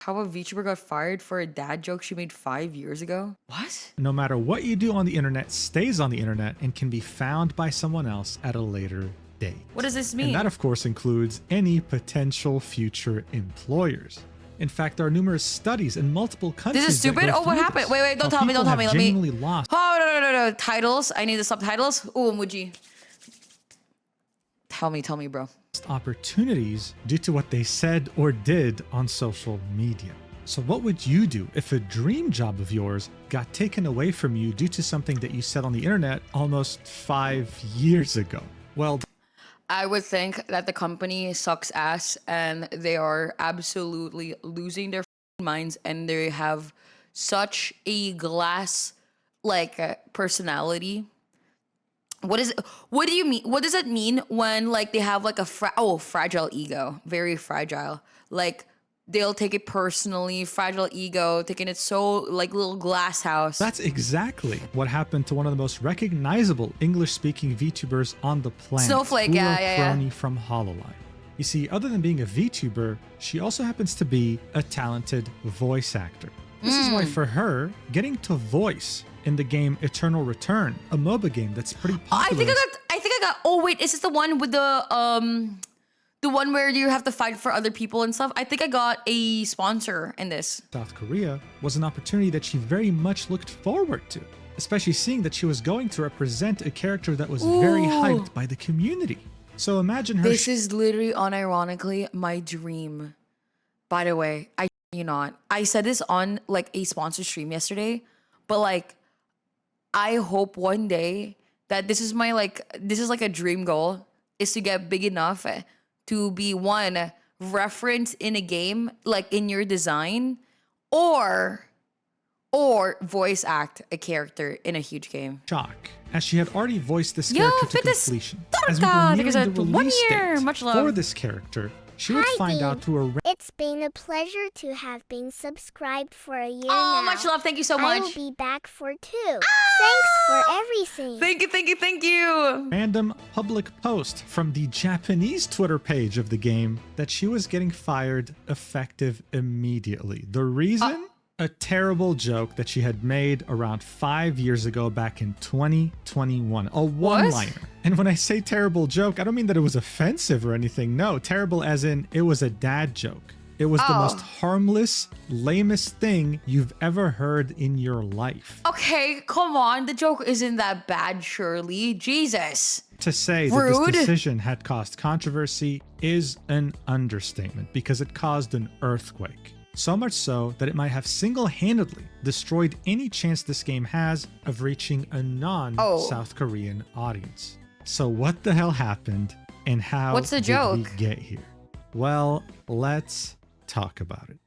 How a VTuber got fired for a dad joke she made 5 years ago? What? No matter what you do on the internet stays on the internet and can be found by someone else at a later date. What does this mean? And that, of course, includes any potential future employers. In fact, there are numerous studies in multiple countries. This is stupid. Oh, what happened? Wait, don't tell me. Don't tell me. Let me. Lost Oh, no. Titles. I need the subtitles. Oh, Muji. Tell me, bro. opportunities due to what they said or did on social media. So what would you do if a dream job of yours got taken away from you due to something that you said on the internet almost 5 years ago? Well, I would think that the company sucks ass and they are absolutely losing their minds, and they have such a glass personality. What do you mean? What does it mean when they have a fragile ego, very fragile. Like they'll take it personally, fragile ego, taking it so little glass house. That's exactly what happened to one of the most recognizable English-speaking VTubers on the planet. Snowflake, yeah. Crony from Hololive. You see, other than being a VTuber, she also happens to be a talented voice actor. This is why for her, getting to voice in the game Eternal Return, a MOBA game that's pretty popular. I think I got. Oh wait, is this the one with the one where you have to fight for other people and stuff? I think I got a sponsor in this. South Korea was an opportunity that she very much looked forward to, especially seeing that she was going to represent a character that was very hyped by the community. So imagine her. This is literally unironically my dream. By the way, I said this on a sponsor stream yesterday, but I hope one day that this is my this is a dream goal, is to get big enough to be one reference in a game, in your design, or voice act a character in a huge game. Shock, as she had already voiced this character to completion. As we Torka! were nearing the release date Much love. for this character, she would find out through a It's been a pleasure to have been subscribed for a year Oh, now. much love. Thank you so much. I will be back for 2. Thanks for everything. Thank you. random public post from the Japanese Twitter page of the game that she was getting fired effective immediately. The reason? A terrible joke that she had made around 5 years ago back in 2021. A one-liner. And when I say terrible joke, I don't mean that it was offensive or anything. No, terrible as in it was a dad joke. It was the most harmless, lamest thing you've ever heard in your life. Okay, come on. The joke isn't that bad, surely. Jesus. To say that this decision had caused controversy is an understatement because it caused an earthquake. So much so that it might have single-handedly destroyed any chance this game has of reaching a non-South Korean audience. So what the hell happened and how did we get here? Well, let's talk about it.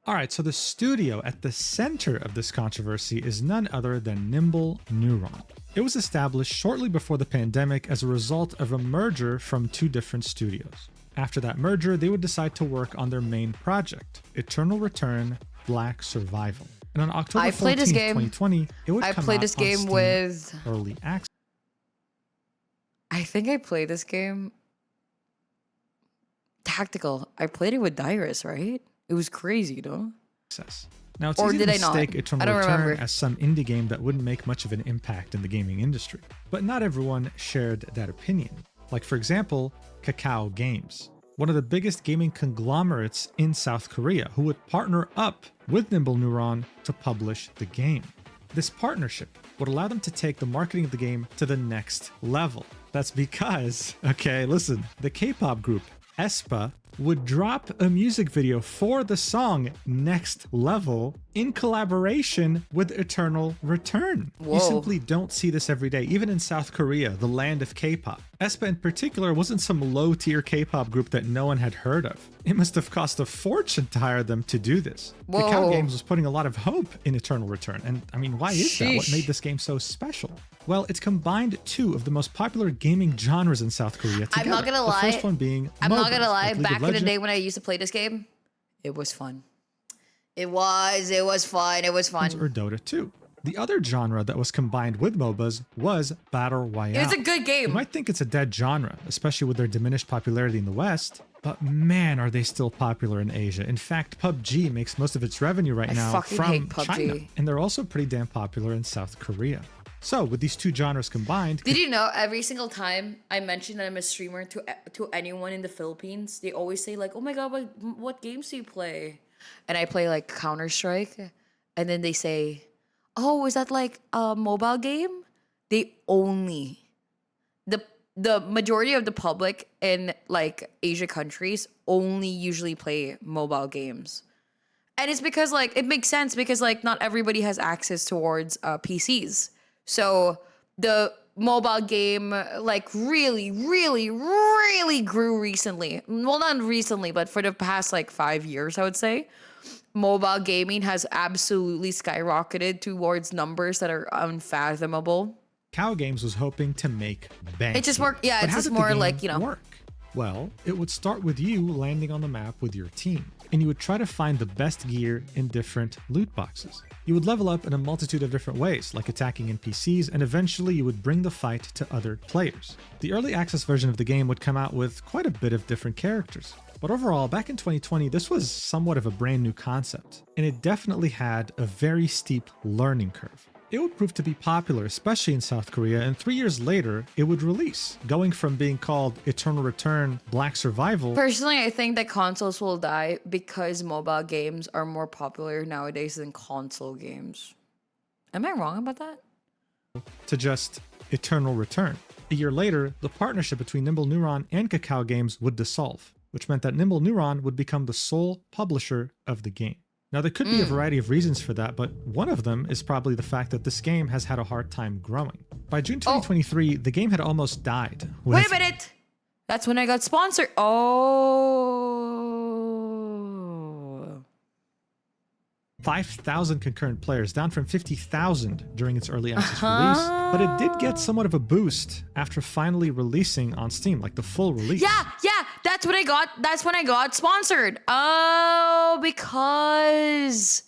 Alright, so the studio at the center of this controversy is none other than Nimble Neuron. It was established shortly before the pandemic as a result of a merger from 2 different studios. After that merger, they would decide to work on their main project, Eternal Return Black Survival. And on October 14th, 2020, it would come out on Steam Early Access. I think I played this game tactical. I played it with Dyrus, right? It was crazy, though. Now, it's easy to mistake Eternal Return as some indie game that wouldn't make much of an impact in the gaming industry. But not everyone shared that opinion. Like, for example, Kakao Games, one of the biggest gaming conglomerates in South Korea, who would partner up with Nimble Neuron to publish the game. This partnership would allow them to take the marketing of the game to the next level. That's because, okay, listen, the K-pop group aespa would drop a music video for the song Next Level in collaboration with Eternal Return. Whoa. You simply don't see this every day, even in South Korea, the land of K-pop. aespa in particular wasn't some low-tier K-pop group that no one had heard of. It must have cost a fortune to hire them to do this. Kakao Games was putting a lot of hope in Eternal Return, and I mean, why is that? What made this game so special? Well, it's combined 2 of the most popular gaming genres in South Korea together. I'm not gonna lie. The first one being I'm not gonna lie. like Back in the day when I used to play this game, it was fun. It was fun. Or Dota 2. The other genre that was combined with MOBAs was Battle Royale. It was a good game. You might think it's a dead genre, especially with their diminished popularity in the West, but man, are they still popular in Asia. In fact, PUBG makes most of its revenue right now fucking from hate PUBG. China, and they're also pretty damn popular in South Korea. So with these two genres combined, Did you know every single time I mention that I'm a streamer to anyone in the Philippines, they always say like, "Oh my god, what games do you play?" And I play like Counter-Strike, and then they say, "Oh, is that like a mobile game?" They only the majority of the public in like Asia countries only usually play mobile games. And it's because like it makes sense because like not everybody has access towards PCs. So the mobile game like really grew recently. Well, not recently, but for the past like 5 years, I would say. Mobile gaming has absolutely skyrocketed towards numbers that are unfathomable. Cow Games was hoping to make bank. It's just more, yeah, But it's how just did the more game like, you know. work? Well, it would start with you landing on the map with your team, and you would try to find the best gear in different loot boxes. You would level up in a multitude of different ways, like attacking NPCs, and eventually you would bring the fight to other players. The early access version of the game would come out with quite a bit of different characters. But overall, back in 2020, this was somewhat of a brand new concept, and it definitely had a very steep learning curve. It would prove to be popular, especially in South Korea, and 3 years later, it would release, going from being called Eternal Return Black Survival. Personally, I think that consoles will die because mobile games are more popular nowadays than console games. Am I wrong about that? To just Eternal Return. A year later, the partnership between Nimble Neuron and Kakao Games would dissolve, which meant that Nimble Neuron would become the sole publisher of the game. Now, there could be a variety of reasons for that, but one of them is probably the fact that this game has had a hard time growing. By June 2023, the game had almost died. Wait a minute! That's when I got sponsored. Oh. 5,000 concurrent players, down from 50,000 during its early access release, but it did get somewhat of a boost after finally releasing on Steam, like the full release. Yeah, that's when I got sponsored. Oh, because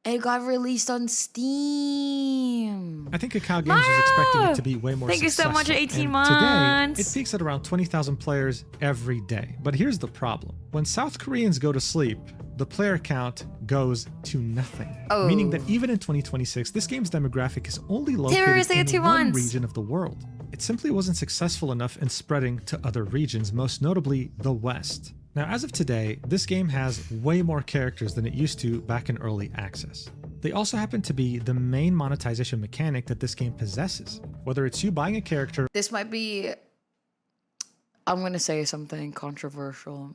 it got released on Steam. I think Kakao Games was expecting it to be way more Thank you so much, successful, 18 and months. Today, it peaks at around 20,000 players every day. But here's the problem. When South Koreans go to sleep, the player count goes to nothing. Oh. Meaning that even in 2026, this game's demographic is only Terrorists, they located get in 2 one months. region of the world. It simply wasn't successful enough in spreading to other regions, most notably the West. Now, as of today, this game has way more characters than it used to back in early access. They also happen to be the main monetization mechanic that this game possesses. Whether it's you buying a character, This might be, I'm going to say something controversial.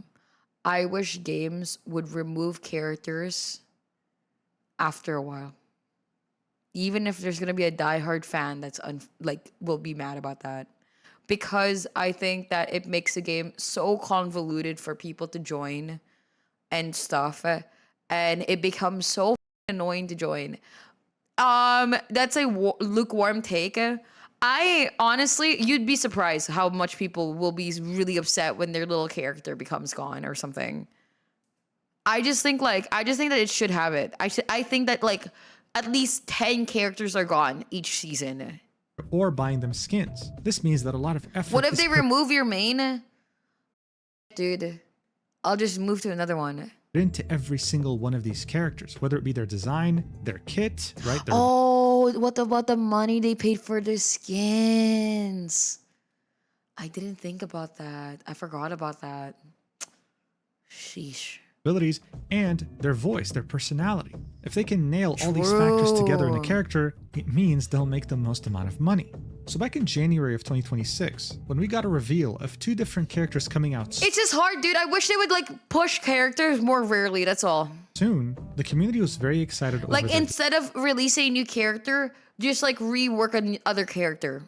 I wish games would remove characters after a while. Even if there's going to be a diehard fan that's will be mad about that. Because I think that it makes the game so convoluted for people to join and stuff. And it becomes so annoying to join. That's a lukewarm take. I honestly, you'd be surprised how much people will be really upset when their little character becomes gone or something. I just think that it should have it. I think that like at least 10 characters are gone each season. or buying them skins. This means that a lot of effort What if is they put remove your main? Dude, I'll just move to another one. into every single one of these characters, whether it be their design, their kit, right? Their Oh, what about the money they paid for the skins? I didn't think about that. I forgot about that. Sheesh. abilities, and their voice, their personality. If they can nail all these factors together in a True. character, it means they'll make the most amount of money. So back in January of 2026, when we got a reveal of 2 different characters coming out It's just hard, dude. I wish they would like push characters more rarely. That's all. soon, the community was very excited over Like their instead of releasing a new character, just like rework another character.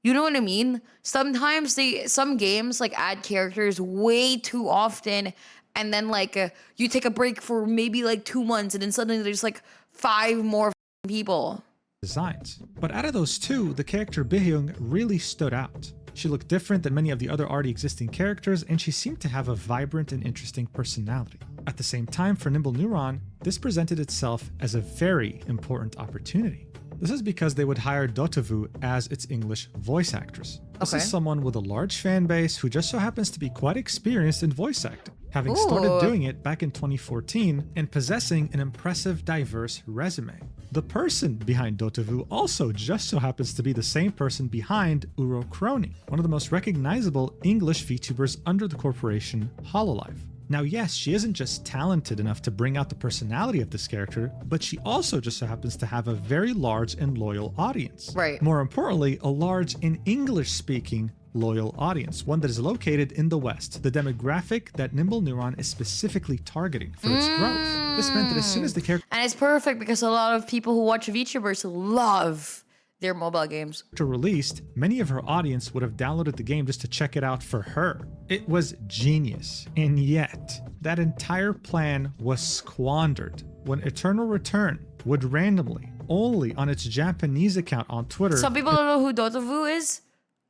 You know what I mean? Sometimes some games like add characters way too often, and then like you take a break for maybe like 2 months, and then suddenly there's like 5 more people. designs. But out of those 2, the character Bihyung really stood out. She looked different than many of the other already existing characters, and she seemed to have a vibrant and interesting personality. At the same time, for Nimble Neuron, this presented itself as a very important opportunity. This is because they would hire Dotovu as its English voice actress. This Okay. is someone with a large fan base who just so happens to be quite experienced in voice acting, having started Ooh. doing it back in 2014 and possessing an impressive, diverse resume. The person behind Dotovu also just so happens to be the same person behind Uro Crony, one of the most recognizable English VTubers under the corporation Hololive. Now, yes, she isn't just talented enough to bring out the personality of this character, but she also just so happens to have a very large and loyal audience. Right. More importantly, a large and English-speaking loyal audience, one that is located in the West, the demographic that Nimble Neuron is specifically targeting for its growth. This meant that as soon as the character And it's perfect because a lot of people who watch VTubers love their mobile games. released, many of her audience would have downloaded the game just to check it out for her. It was genius. And yet, that entire plan was squandered when Eternal Return would randomly, only on its Japanese account on Twitter, Some people don't know who Dotovu is.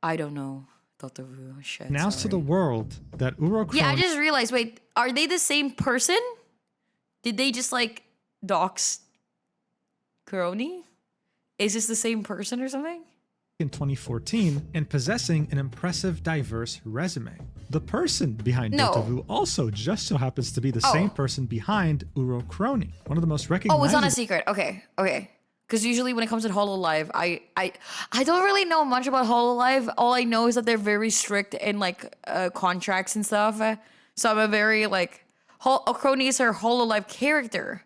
I don't know Dotovu. Shit. announced to sorry. the world that Uro Yeah, I Crony just realized. Wait, are they the same person? Did they just like dox Crony? Is this the same person or something? in 2014 and possessing an impressive, diverse resume. The person behind No. Dotovu also just so happens to be the Oh. same person behind Uro Crony, one of the most Oh, recognizable it's not a secret. Okay, okay. Because usually when it comes to Hololive, I don't really know much about Hololive. All I know is that they're very strict in like contracts and stuff. So I'm a very like Crony is her Hololive character.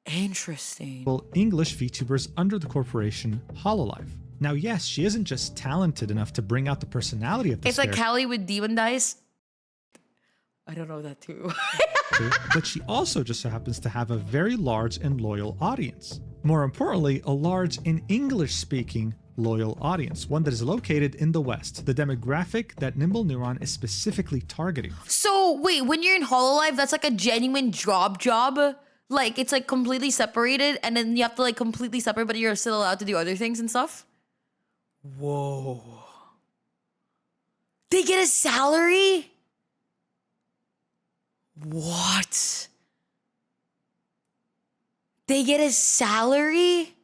Interesting. English VTubers under the corporation Hololive. Now, yes, she isn't just talented enough to bring out the personality of this It's like character, Callie with Demon Dice. I don't know that too. but she also just so happens to have a very large and loyal audience. More importantly, a large and English-speaking loyal audience, one that is located in the West, the demographic that Nimble Neuron is specifically targeting. So wait, when you're in Hololive, that's like a genuine job. Like it's like completely separated, and then you have to like completely separate, but you're still allowed to do other things and stuff. Whoa. They get a salary? What? They get a salary?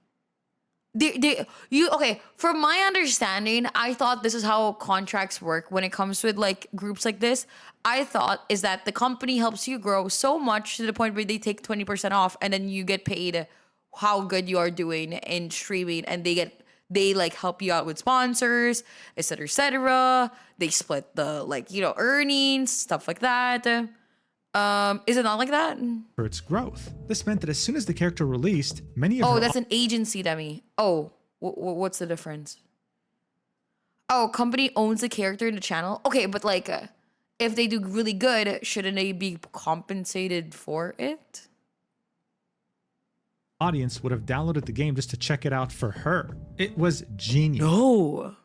Okay, from my understanding, I thought this is how contracts work when it comes with like groups like this. I thought is that the company helps you grow so much to the point where they take 20% off and then you get paid how good you are doing in streaming, and they like help you out with sponsors, etc., etc. They split the like, earnings, stuff like that. Is it not like that? For its growth. This meant that as soon as the character released, many of Oh, her that's an agency, Demi. Oh, what's the difference? Oh, company owns the character in the channel. Okay, but like, if they do really good, shouldn't they be compensated for it? audience would have downloaded the game just to check it out for her. It was genius. No.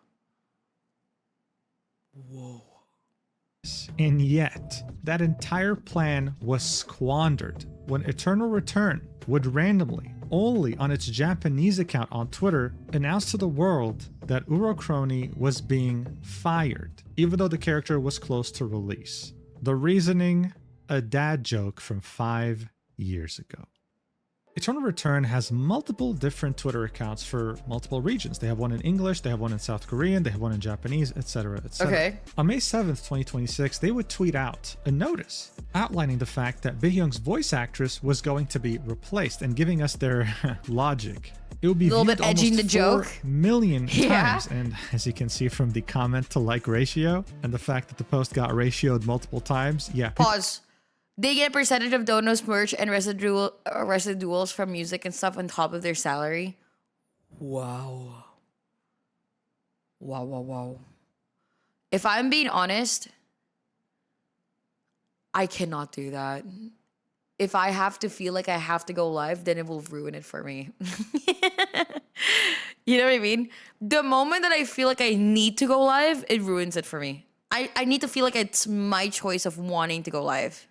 And yet, that entire plan was squandered when Eternal Return would randomly, only on its Japanese account on Twitter, announce to the world that Urochrony was being fired, even though the character was close to release. The reasoning? A dad joke from 5 years ago. Eternal Return has multiple different Twitter accounts for multiple regions. They have one in English, they have one in South Korean, they have one in Japanese, etc., etc. Okay. On May 7th, 2026, they would tweet out a notice outlining the fact that Baehyung's voice actress was going to be replaced and giving us their logic. It would be A little viewed bit edging almost the 4 joke. million Yeah. times. And as you can see from the comment to like ratio and the fact that the post got ratioed multiple times, yeah, Pause. They get a percentage of Dono's merch and residuals from music and stuff on top of their salary. Wow. Wow. If I'm being honest, I cannot do that. If I have to feel like I have to go live, then it will ruin it for me. You know what I mean? The moment that I feel like I need to go live, it ruins it for me. I need to feel like it's my choice of wanting to go live.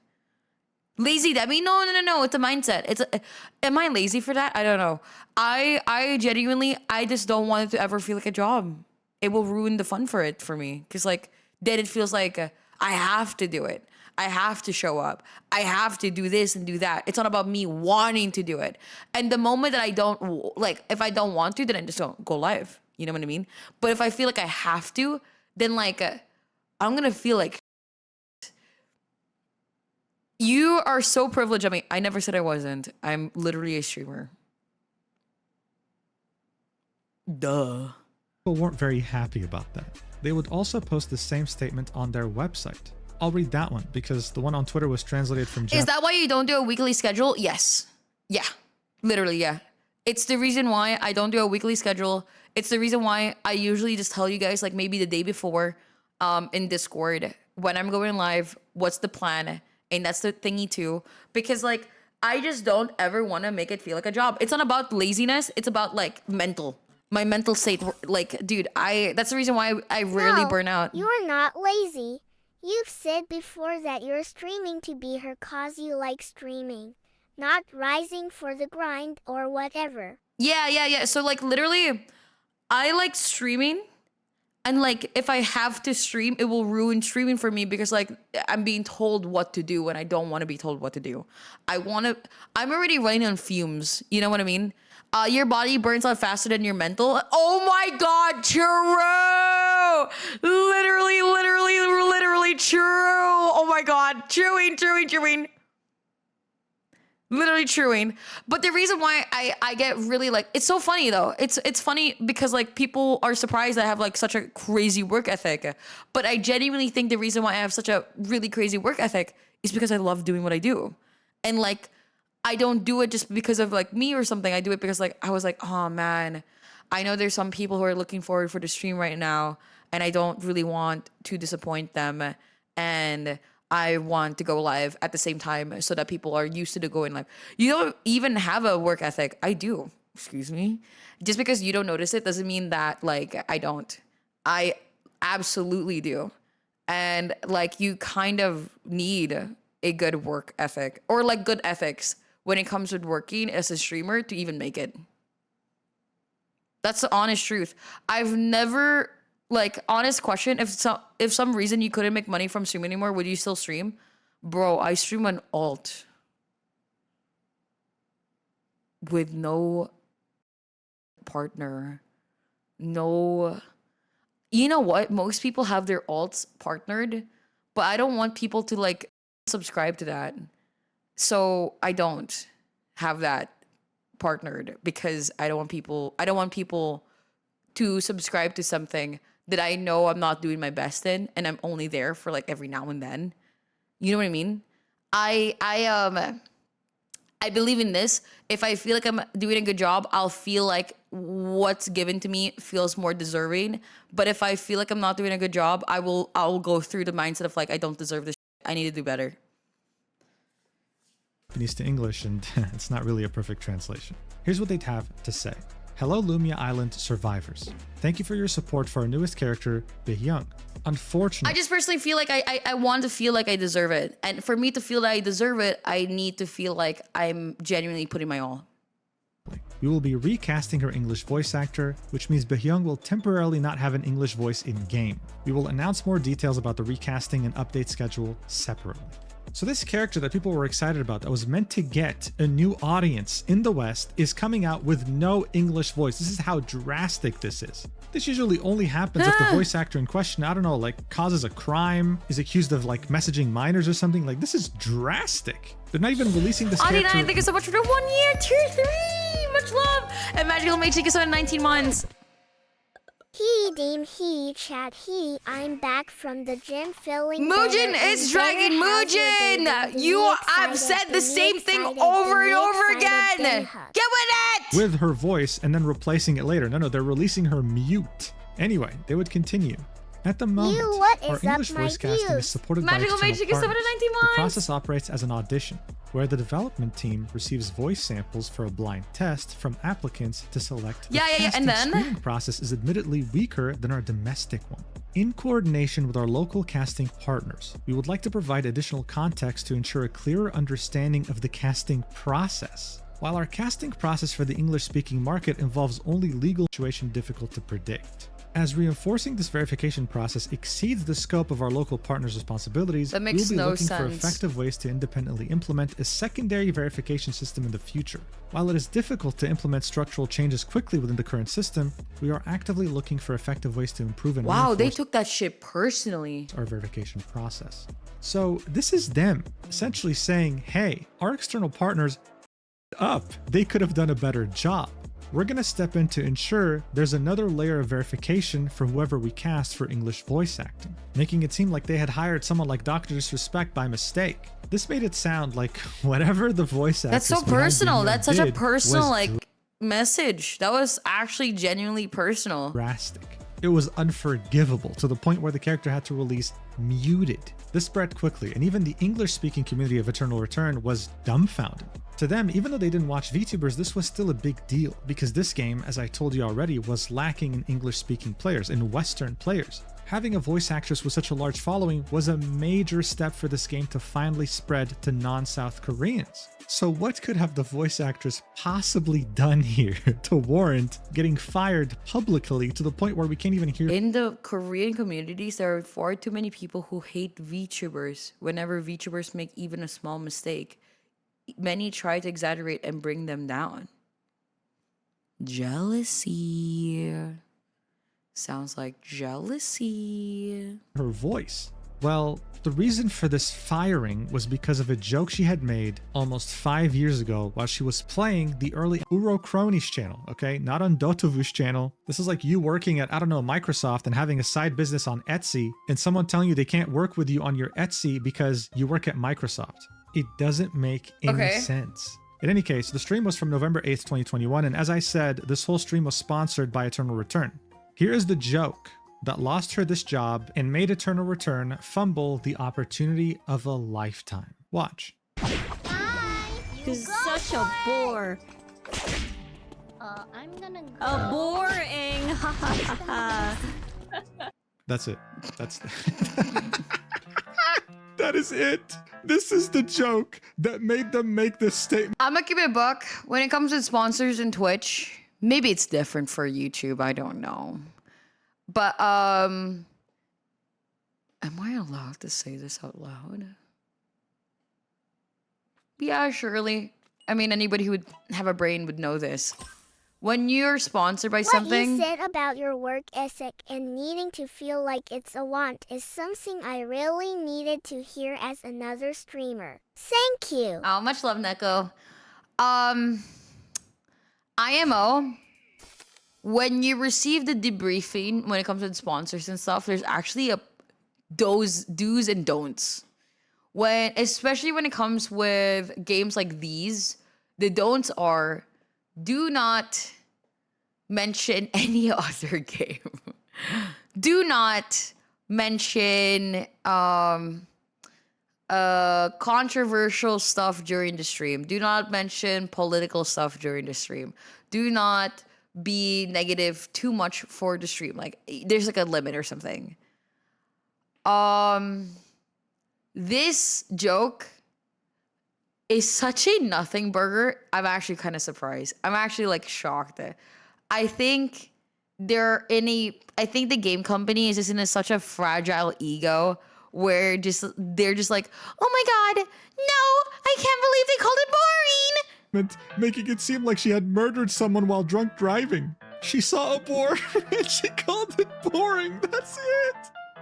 Lazy Demi? No. It's a mindset. Am I lazy for that? I don't know. I genuinely, I just don't want it to ever feel like a job. It will ruin the fun for me. Because like, then it feels like I have to do it. I have to show up. I have to do this and do that. It's not about me wanting to do it. And the moment that I don't, like, if I don't want to, then I just don't go live. You know what I mean? But if I feel like I have to, then like, I'm going to feel like you are so privileged. I mean, I never said I wasn't. I'm literally a streamer. Duh. People weren't very happy about that. They would also post the same statement on their website. I'll read that one because the one on Twitter was translated from Japanese. Is that why you don't do a weekly schedule? Yes. Yeah. Literally, yeah. It's the reason why I don't do a weekly schedule. It's the reason why I usually just tell you guys like maybe the day before in Discord when I'm going live, what's the plan? And that's the thingy too. Because like, I just don't ever want to make it feel like a job. It's not about laziness. It's about like mental. My mental state, like, dude, that's the reason why I rarely burn out. You're not lazy. You've said before that you're streaming to be her cause you like streaming, not rising for the grind or whatever. Yeah. So like literally, I like streaming, and like if I have to stream, it will ruin streaming for me because like I'm being told what to do when I don't want to be told what to do. I'm already running on fumes. You know what I mean? Your body burns out faster than your mental. Oh my God, true. Literally true. Oh my God, chewing. Literally truing. But the reason why I get really like, it's so funny though. It's funny because like people are surprised I have like such a crazy work ethic. But I genuinely think the reason why I have such a really crazy work ethic is because I love doing what I do. And like, I don't do it just because of like me or something. I do it because like I was like, oh man, I know there's some people who are looking forward for the stream right now, and I don't really want to disappoint them, and I want to go live at the same time so that people are used to the going live. You don't even have a work ethic. I do. Excuse me. Just because you don't notice it doesn't mean that like I don't. I absolutely do. And like you kind of need a good work ethic or like good ethics when it comes with working as a streamer to even make it. That's the honest truth. I've never, like, honest question, if some reason you couldn't make money from streaming anymore, would you still stream? Bro, I stream on alt with no partner. No, you know what? Most people have their alts partnered, but I don't want people to like subscribe to that. So I don't have that partnered because I don't want people to subscribe to something that I know I'm not doing my best in, and I'm only there for like every now and then. You know what I mean? I believe in this. If I feel like I'm doing a good job, I'll feel like what's given to me feels more deserving. But if I feel like I'm not doing a good job, I'll go through the mindset of like I don't deserve this. I need to do better. Japanese to English, and it's not really a perfect translation. Here's what they'd have to say. Hello Lumia Island survivors. Thank you for your support for our newest character, Baehyung. Unfortunately, I just personally feel like I want to feel like I deserve it. And for me to feel that I deserve it, I need to feel like I'm genuinely putting my all. we will be recasting her English voice actor, which means Baehyung will temporarily not have an English voice in-game. We will announce more details about the recasting and update schedule separately. So this character that people were excited about that was meant to get a new audience in the West is coming out with no English voice. This is how drastic this is. This usually only happens if the voice actor in question, I don't know, like causes a crime, is accused of like messaging minors or something. Like this is drastic. They're not even releasing this character. Thank you so much for the 1 year, tier 3. Much love. And Magical Mage, thank you so much, 19 months. He, Dame, he, chat, he, I'm back from the gym feeling Muujin is dragging Muujin! You have said the same thing over and over again! Get with it! With her voice and then replacing it later. No, they're releasing her mute. Anyway, they would continue. At the moment, our English voice casting is supported by external partners. The process operates as an audition, where the development team receives voice samples for a blind test from applicants to select. The and then screening process is admittedly weaker than our domestic one. In coordination with our local casting partners, we would like to provide additional context to ensure a clearer understanding of the casting process. While our casting process for the English-speaking market involves only legal situation difficult to predict. As reinforcing this verification process exceeds the scope of our local partners' responsibilities, That we'll makes be no looking for sense. effective ways to independently implement a secondary verification system in the future. While it is difficult to implement structural changes quickly within the current system, we are actively looking for effective ways to improve and Wow, they reinforce took that shit personally. our verification process. So this is them essentially saying, hey, our external partners up. They could have done a better job. We're going to step in to ensure there's another layer of verification for whoever we cast for English voice acting, making it seem like they had hired someone like Dr. Disrespect by mistake. This made it sound like whatever the voice actress That's so behind personal. Renyan That's such a did personal was message. That was actually genuinely personal. drastic. It was unforgivable to the point where the character had to release muted. This spread quickly, and even the English-speaking community of Eternal Return was dumbfounded. To them, even though they didn't watch VTubers, this was still a big deal, because this game, as I told you already, was lacking in English-speaking players, in Western players. Having a voice actress with such a large following was a major step for this game to finally spread to non-South Koreans. So what could have the voice actress possibly done here to warrant getting fired publicly to the point where we can't even hear? In the Korean communities, there are far too many people who hate VTubers. Whenever VTubers make even a small mistake, many try to exaggerate and bring them down. Jealousy. Sounds like jealousy. Her voice? Well, the reason for this firing was because of a joke she had made almost 5 years ago while she was playing the early Uro Cronies channel, okay? Not on Dotovu's channel. This is like you working at, I don't know, Microsoft and having a side business on Etsy and someone telling you they can't work with you on your Etsy because you work at Microsoft. It doesn't make any sense. In any case, the stream was from November 8th, 2021, and as I said, this whole stream was sponsored by Eternal Return. Here is the joke that lost her this job and made Eternal Return fumble the opportunity of a lifetime. Watch. You're such a bore. I'm gonna go. A boring. Ha ha ha ha. That's it. That's that is it. This is the joke that made them make this statement. I'm gonna keep it a buck. When it comes to sponsors and Twitch, maybe it's different for YouTube. I don't know. But am I allowed to say this out loud? Yeah, surely. I mean, anybody who would have a brain would know this. When you're sponsored by something, What you said about your work ethic and needing to feel like it's a want is something I really needed to hear as another streamer. Thank you. oh, much love, Neko. IMO. When you receive the debriefing, when it comes to sponsors and stuff, there's actually those do's and don'ts. Especially when it comes with games like these, the don'ts are: do not mention any other game. Do not mention controversial stuff during the stream. Do not mention political stuff during the stream. Do not be negative too much for the stream. Like, there's like a limit or something. This joke is such a nothing burger. I'm actually kind of surprised. I'm actually like shocked. I think the game company is just in such a fragile ego where they're just like, oh my god, no, I can't believe they called it boring. Making it seem like she had murdered someone while drunk driving. She saw a boar and she called it boring. That's it.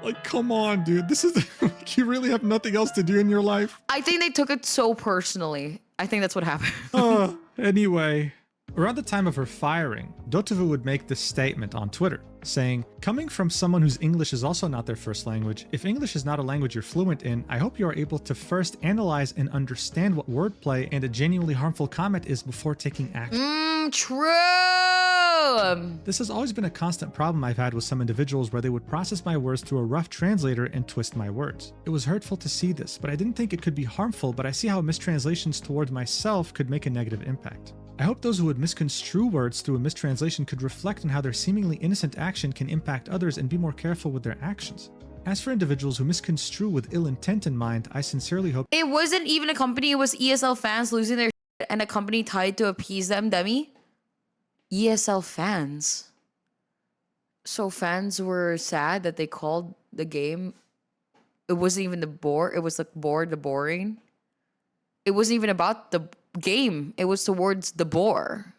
Like, come on, dude. This is like, you really have nothing else to do in your life. I think they took it so personally. I think that's what happened. Anyway, around the time of her firing, Dotovu would make this statement on Twitter, saying, coming from someone whose English is also not their first language, if English is not a language you're fluent in, I hope you are able to first analyze and understand what wordplay and a genuinely harmful comment is before taking action. True. This has always been a constant problem I've had with some individuals where they would process my words through a rough translator and twist my words. It was hurtful to see this, but I didn't think it could be harmful, but I see how mistranslations towards myself could make a negative impact. I hope those who would misconstrue words through a mistranslation could reflect on how their seemingly innocent action can impact others and be more careful with their actions. As for individuals who misconstrue with ill intent in mind, I sincerely hope It wasn't even a company. It was ESL fans losing their shit and a company tied to appease them, Demi. ESL fans So fans were sad that they called the game. It wasn't even the bore. It was like the boring. It wasn't even about the game. It was towards the bore.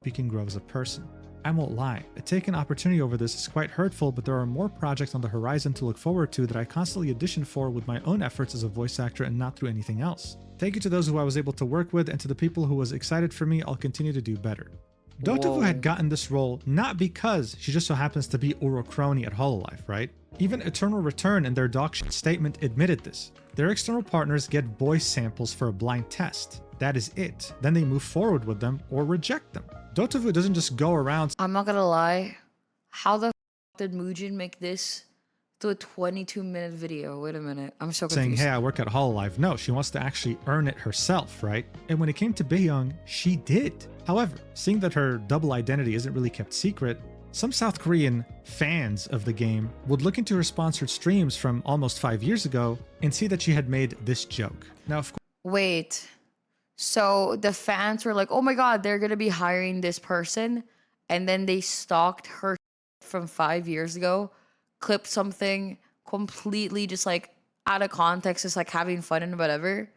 You can grow as a person. I won't lie, taking opportunity over this is quite hurtful, but there are more projects on the horizon to look forward to that I constantly audition for with my own efforts as a voice actor and not through anything else. Thank you to those who I was able to work with, and to the people who was excited for me, I'll continue to do better. Dotovu had gotten this role not because she just so happens to be Urocrony at Hololive, right? Even Eternal Return in their dogshit statement admitted this. Their external partners get voice samples for a blind test. That is it. Then they move forward with them or reject them. Dotovu doesn't just go around. I'm not gonna lie. How the did Mujin make this to a 22-minute video? Wait a minute. I'm so confused. Saying, hey, I work at Hololive. No, she wants to actually earn it herself, right? And when it came to Baeyoung, she did. However, seeing that her double identity isn't really kept secret, some South Korean fans of the game would look into her sponsored streams from almost 5 years ago and see that she had made this joke. Now, of course, Wait. So the fans were like, oh my god, they're gonna be hiring this person. And then they stalked her from 5 years ago, clipped something completely just like out of context, just like having fun and whatever.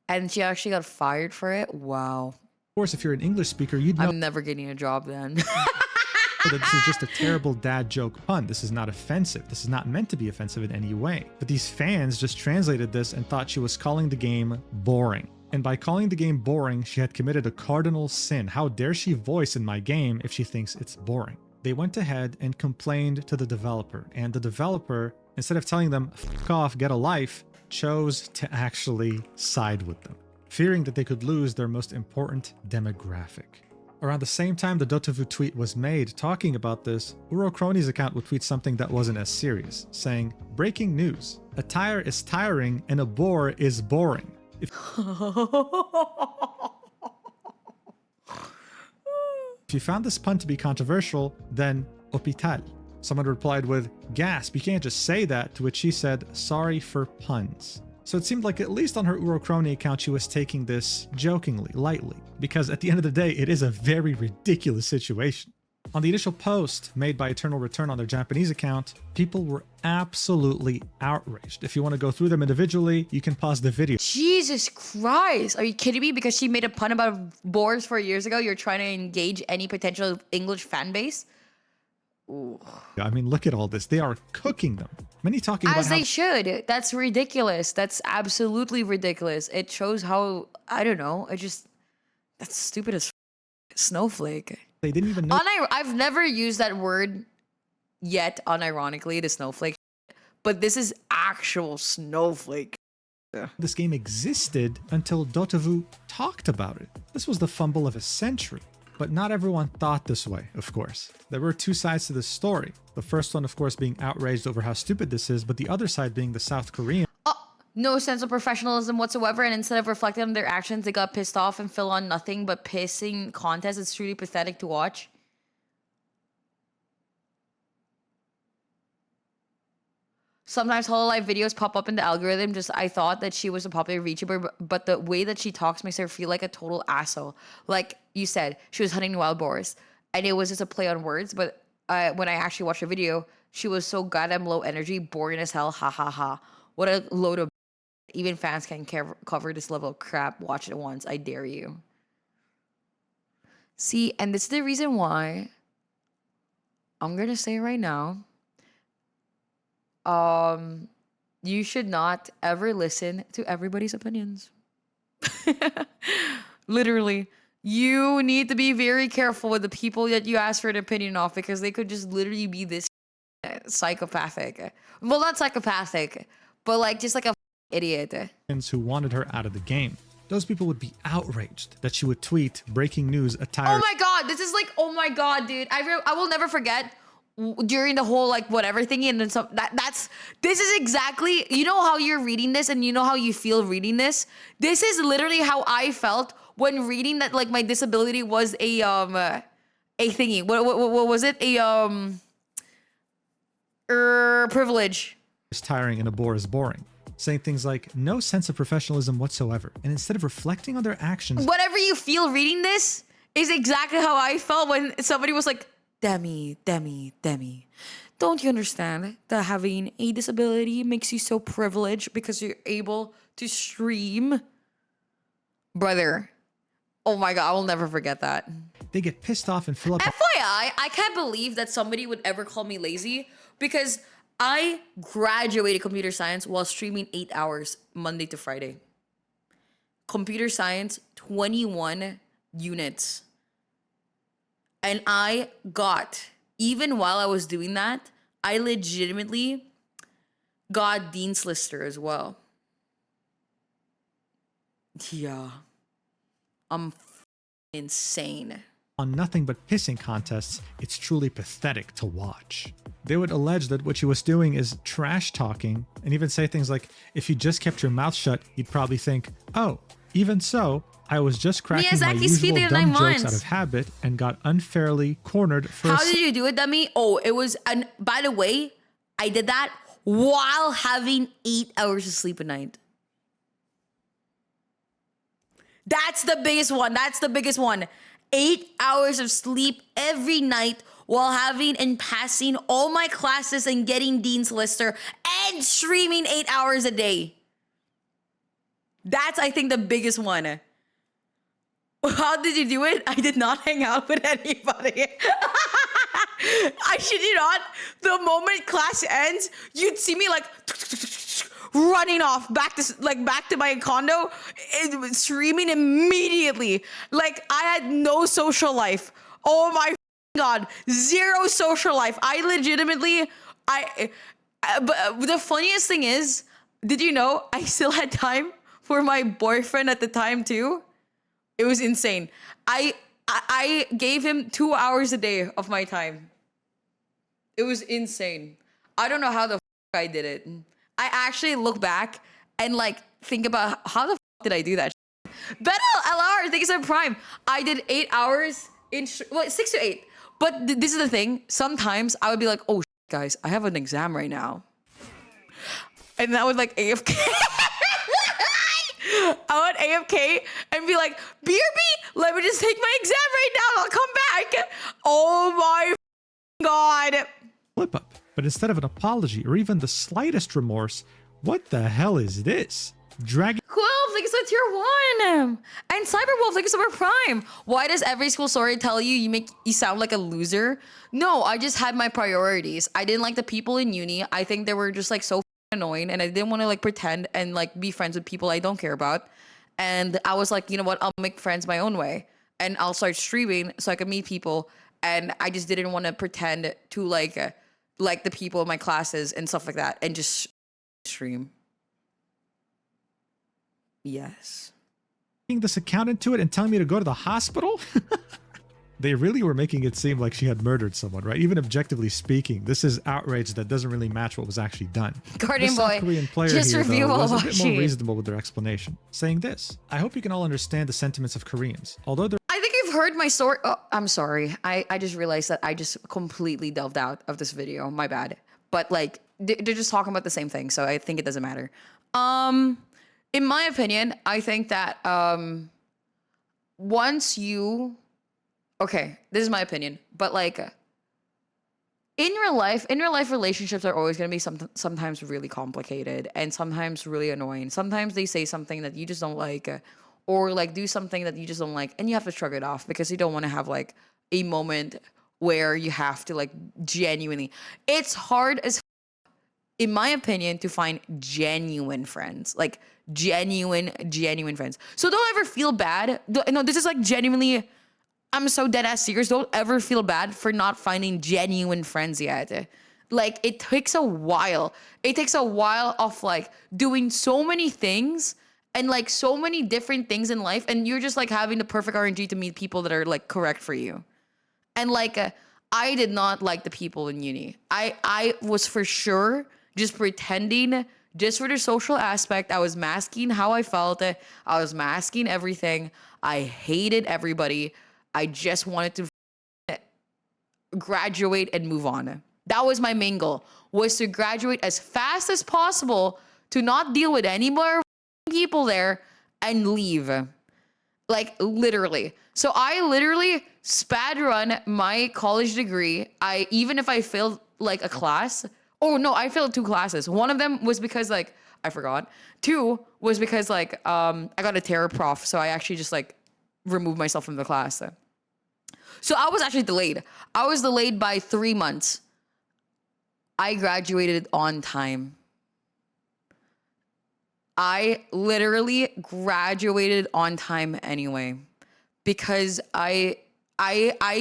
And she actually got fired for it. Wow. if you're an English speaker, you'd know I'm never getting a job then. that this is just a terrible dad joke pun. This is not offensive. This is not meant to be offensive in any way. But these fans just translated this and thought she was calling the game boring. And by calling the game boring, she had committed a cardinal sin. How dare she voice in my game if she thinks it's boring? They went ahead and complained to the developer, and the developer, instead of telling them, "Fuck off, get a life," chose to actually side with them, fearing that they could lose their most important demographic. Around the same time the Dotovu tweet was made talking about this, Urocrony's account would tweet something that wasn't as serious, saying, "Breaking news. A tire is tiring and a bore is boring. If you found this pun to be controversial, then hospital." Someone replied with, "Gasp, you can't just say that," to which she said, "Sorry for puns." So it seemed like at least on her Urocrony account she was taking this jokingly, lightly, because at the end of the day it is a very ridiculous situation. On the initial post made by Eternal Return on their Japanese account, people were absolutely outraged. If you want to go through them individually, you can pause the video. Jesus Christ. Are you kidding me? Because she made a pun about boars 4 years ago, you're trying to engage any potential English fan base? Ooh. I mean, look at all this. They are cooking them. Many talking about As they should. That's ridiculous. That's absolutely ridiculous. It shows how, I don't know, that's stupid as snowflake. they didn't even know I've never used that word yet, unironically, the snowflake. But this is actual snowflake. this game existed until Dotovu talked about it. This was the fumble of a century. But not everyone thought this way, of course. There were two sides to this story. The first one, of course, being outraged over how stupid this is, but the other side being the South Korean. No sense of professionalism whatsoever, and instead of reflecting on their actions, they got pissed off and fell on nothing but pissing contests. It's truly pathetic to watch. Sometimes Hololive videos pop up in the algorithm. I thought that she was a popular VTuber, but the way that she talks makes her feel like a total asshole. Like you said, she was hunting wild boars, and it was just a play on words. But when I actually watched the video, she was so goddamn low energy, boring as hell. Ha ha ha! What a load of. Even fans can cover this level of crap. Watch it once. I dare you. See, and this is the reason why I'm gonna say right now. You should not ever listen to everybody's opinions. Literally, you need to be very careful with the people that you ask for an opinion of, because they could just literally be this psychopathic. Well, not psychopathic, but like just like a idiot. Who wanted her out of the game. Those people would be outraged that she would tweet breaking news attire. Oh my god, this is like, oh my god, dude. I will never forget during the whole like whatever thingy, and then some this is exactly, you know how you're reading this and you know how you feel reading this. This is literally how I felt when reading that, like my disability was a thingy. What was it? Privilege. It's tiring and a bore is boring. Saying things like, no sense of professionalism whatsoever. And instead of reflecting on their actions. Whatever you feel reading this is exactly how I felt when somebody was like, Demi. don't you understand that having a disability makes you so privileged because you're able to stream? Brother, oh my God, I will never forget that. They get pissed off and fill up. FYI, I can't believe that somebody would ever call me lazy because I graduated computer science while streaming 8 hours Monday to Friday. Computer science, 21 units. And I got, even while I was doing that, I legitimately got Dean's Lister as well. Yeah. I'm insane. On nothing but pissing contests, it's truly pathetic to watch. They would allege that what she was doing is trash talking and even say things like, if you just kept your mouth shut, you'd probably think, oh, even so, I was just cracking my usual dumb jokes out of habit and got unfairly cornered for How did you do it, dummy? Oh, it was, and by the way, I did that while having 8 hours of sleep a night. That's the biggest one. That's the biggest one. 8 hours of sleep every night while having and passing all my classes and getting Dean's Lister and streaming 8 hours a day. That's, I think, the biggest one. How did you do it? I did not hang out with anybody. I shit you not. The moment class ends, you'd see me like running off back to my condo, streaming immediately. Like I had no social life. Oh my God, zero social life. I legitimately, but the funniest thing is, did you know I still had time for my boyfriend at the time too? It was insane. I gave him 2 hours a day of my time. It was insane. I don't know how the I did it. I actually look back and like think about how the did I do that? Better LR, thank you so much, Prime. I did 8 hours in 6 to 8. But this is the thing. Sometimes I would be like, oh guys, I have an exam right now, and I would like AFK. I would AFK and be like, BRB, let me just take my exam right now. I'll come back. Oh my God. Flip up. But instead of an apology or even the slightest remorse, what the hell is this? Dragging Cool, thank you so tier 1. And Cyberwolf, thank you so much, Prime. Why does every school story tell you make you sound like a loser? No, I just had my priorities. I didn't like the people in uni. I think they were just like so annoying, and I didn't want to like pretend and like be friends with people I don't care about. And I was like, you know what? I'll make friends my own way, and I'll start streaming so I can meet people. And I just didn't want to pretend to like the people in my classes and stuff like that, and just stream. Yes. this account into it and telling me to go to the hospital? They really were making it seem like she had murdered someone, right? Even objectively speaking, this is outrage that doesn't really match what was actually done. Guardian the Boy, South Korean player just here, review though, was a bit more Awashi. reasonable with their explanation, saying this: I hope you can all understand the sentiments of Koreans. Although they're I think you've heard my story. Oh, I'm sorry. I just realized that I just completely delved out of this video. My bad. But like, they're just talking about the same thing, so I think it doesn't matter. In my opinion, I think that once you, okay, this is my opinion, but like, in real life, relationships are always going to be sometimes really complicated and sometimes really annoying. Sometimes they say something that you just don't like, or like do something that you just don't like, and you have to shrug it off because you don't want to have like a moment where you have to like genuinely. It's hard as, in my opinion, to find genuine friends, like genuine friends. So don't ever feel bad. No, this is like genuinely, I'm so dead ass serious. Don't ever feel bad for not finding genuine friends yet. Like, it takes a while. It takes a while of like doing so many things and like so many different things in life, and you're just like having the perfect RNG to meet people that are like correct for you. And like, I did not like the people in uni. I was for sure just pretending, just for the social aspect. I was masking how I felt. I was masking everything. I hated everybody. I just wanted to graduate and move on. That was my main goal, was to graduate as fast as possible, to not deal with any more people there and leave. Like literally. So I literally spad run my college degree. Even if I failed like a class. Oh no, I failed 2 classes. One of them was because like I forgot. 2 was because like I got a terror prof, so I actually just like removed myself from the class. So I was actually delayed. I was delayed by 3 months. I graduated on time. I literally graduated on time anyway because I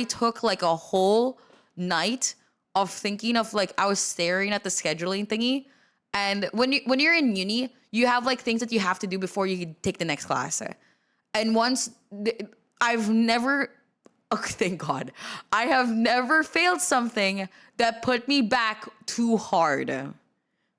took like a whole night of thinking of like I was staring at the scheduling thingy, and when you're in uni, you have like things that you have to do before you can take the next class. And I've never, oh, thank God, I have never failed something that put me back too hard.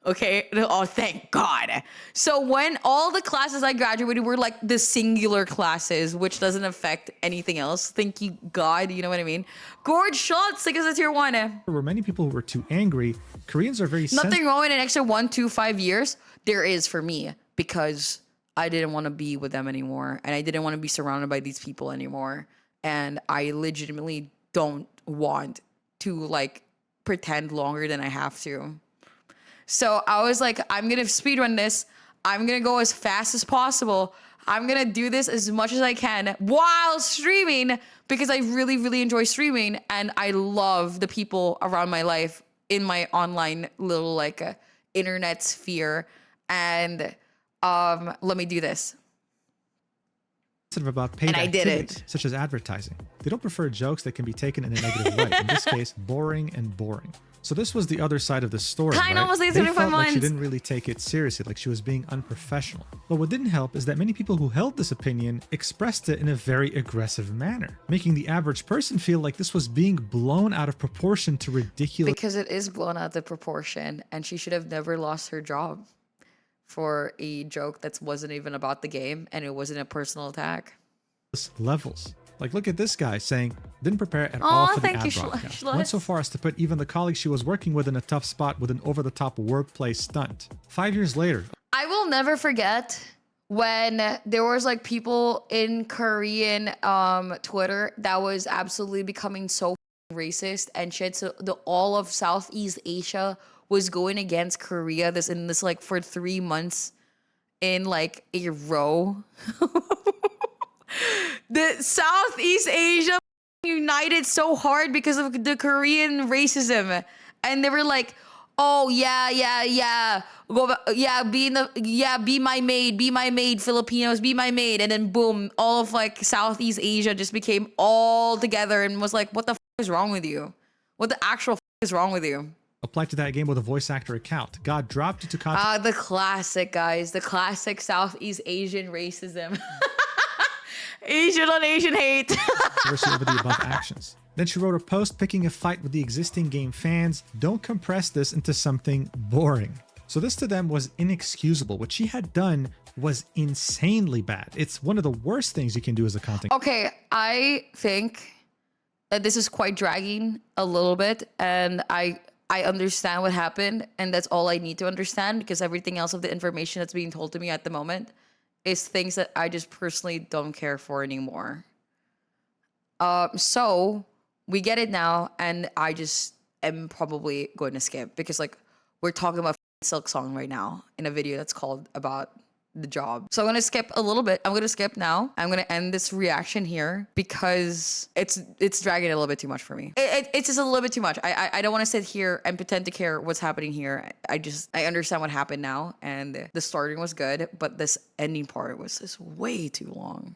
Okay. Oh, thank God. So when all the classes I graduated were like the singular classes, which doesn't affect anything else. Thank you, God. You know what I mean? Gorge shots because it's tier 1. There were many people who were too angry. Koreans are very Nothing wrong with an extra 1, 2, 5 years. There is for me because I didn't want to be with them anymore. And I didn't want to be surrounded by these people anymore. And I legitimately don't want to like pretend longer than I have to. So I was like, I'm going to speedrun this. I'm going to go as fast as possible. I'm going to do this as much as I can while streaming because I really, really enjoy streaming. And I love the people around my life in my online little like internet sphere. And let me do this. About paid and I did activities, it. such as advertising. They don't prefer jokes that can be taken in a negative way. In this case, boring and boring. So this was the other side of the story, Kind right? almost They 25 felt like she months. didn't really take it seriously, like she was being unprofessional. But what didn't help is that many people who held this opinion expressed it in a very aggressive manner, making the average person feel like this was being blown out of proportion to ridiculous Because it is blown out of proportion, and she should have never lost her job for a joke that wasn't even about the game, and it wasn't a personal attack. levels. Like, look at this guy saying, didn't prepare at all for the thank ad you, broadcast. Schluss. Went so far as to put even the colleague she was working with in a tough spot with an over-the-top workplace stunt. 5 years later, I will never forget when there was like people in Korean Twitter that was absolutely becoming so racist and shit. So all of Southeast Asia was going against Korea in this like for 3 months in like a row. The Southeast Asia united so hard because of the Korean racism, and they were like, "Oh yeah, be my maid, Filipinos, be my maid," and then boom, all of like Southeast Asia just became all together and was like, "What the f is wrong with you? What the actual f is wrong with you?" applied to that game with a voice actor account. God dropped it to controversy The classic, guys, the classic Southeast Asian racism. Asian on Asian hate. over the above actions. Then she wrote a post picking a fight with the existing game fans. Don't compress this into something boring. So this to them was inexcusable. What she had done was insanely bad. It's one of the worst things you can do as a content. Okay, I think that this is quite dragging a little bit, and I understand what happened, and that's all I need to understand because everything else of the information that's being told to me at the moment is things that I just personally don't care for anymore. So we get it now, and I just am probably going to skip because like we're talking about Silk Song right now in a video that's called about the job. So I'm going to skip a little bit. I'm going to skip now. I'm going to end this reaction here because it's dragging a little bit too much for me. It's just a little bit too much. I don't want to sit here and pretend to care what's happening here. I understand what happened now, and the starting was good, but this ending part was just way too long.